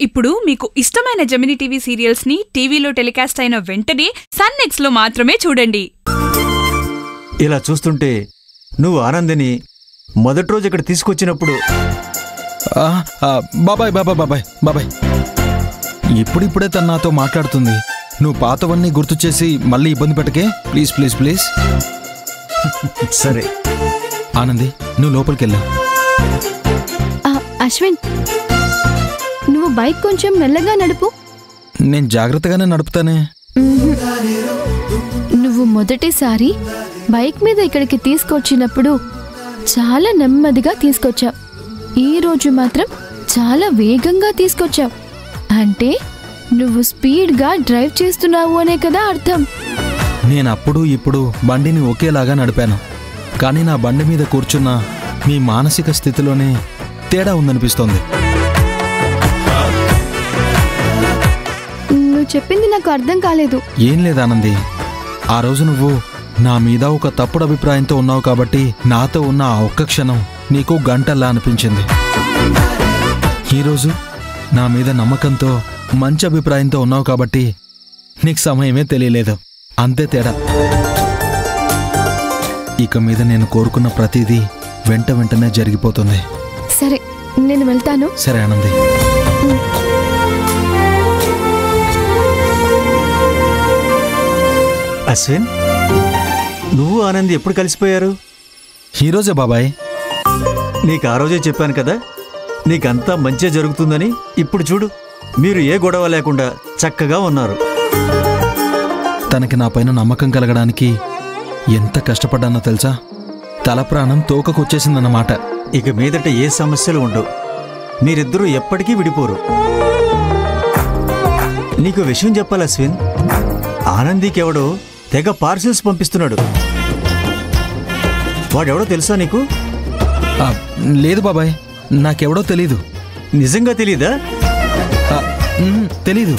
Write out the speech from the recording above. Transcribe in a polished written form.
ఇప్పుడు మీకు ఇష్టమైన జెమినీ టీవీ సీరియల్స్ ని టీవీలో టెలికాస్ట్ అయిన వెంటనే సన్ నెక్స్ట్ లో మాత్రమే చూడండి. ఇలా చూస్తుంటే నువ్వు ఆనందిని మొదటి రోజు ఇక్కడ తీసుకొచ్చినప్పుడు బాబాయ్ బాబాయ్ బాబాయ్ బాబాయ్ ఇప్పుడిప్పుడే తను నాతో మాట్లాడుతుంది. నువ్వు పాతవన్నీ గుర్తు చేసి మళ్ళీ ఇబ్బంది పెట్టకే ప్లీజ్ ప్లీజ్ ప్లీజ్. సరే ఆనంది, నువ్వు లోపలికెళ్ళా. అశ్విన్, నువ్వు బైక్ కొంచెం మెల్లగా నడుపు. నేను జాగ్రత్తగానే నడుపుతానే. నువ్వు మొదటిసారి బైక్ మీద ఇక్కడికి తీసుకొచ్చినప్పుడు చాలా నెమ్మదిగా తీసుకొచ్చావు. ఈ రోజు మాత్రం చాలా వేగంగా తీసుకొచ్చావు. అంటే నువ్వు స్పీడ్గా డ్రైవ్ చేస్తున్నావు అనే కదా అర్థం. నేను అప్పుడు ఇప్పుడు బండిని ఒకేలాగా నడిపాను, కానీ నా బండి మీద కూర్చున్న మీ మానసిక స్థితిలోనే తేడా ఉందనిపిస్తోంది. నువ్వు చెప్పింది నాకు అర్థం కాలేదు. ఏం లేదానంది, ఆ రోజు నువ్వు నా మీద ఒక తప్పుడు అభిప్రాయంతో ఉన్నావు కాబట్టి నాతో ఉన్న ఆ ఒక్క క్షణం నీకు గంటల్లా అనిపించింది. ఈరోజు నా మీద నమ్మకంతో మంచి అభిప్రాయంతో ఉన్నావు కాబట్టి నీకు సమయమే తెలియలేదు. అంతే తేడా. ఇక మీద నేను కోరుకున్న ప్రతిదీ వెంటనే జరిగిపోతుంది. సరే, నేను వెళ్తాను. సరే ఆనంది. అశ్విన్, నువ్వు ఆనంది ఎప్పుడు కలిసిపోయారు? ఈరోజే బాబాయ్. నీకు ఆ రోజే చెప్పాను కదా నీకంతా మంచిగా జరుగుతుందని. ఇప్పుడు చూడు, మీరు ఏ గొడవ లేకుండా చక్కగా ఉన్నారు. తనకి నా పైన నమ్మకం కలగడానికి ఎంత కష్టపడ్డానో తెలుసా? తల ప్రాణం తోకకొచ్చేసిందన్నమాట. ఇక మీదట ఏ సమస్యలు ఉండవు. మీరిద్దరూ ఎప్పటికీ విడిపోరు. నీకు విషయం చెప్పాలి అశ్విన్, ఆనందీకెవడో తెగ పార్సిల్స్ పంపిస్తున్నాడు. వాడెవడో తెలుసా నీకు? లేదు బాబాయ్, నాకెవడో తెలీదు. నిజంగా తెలీదా? తెలీదు.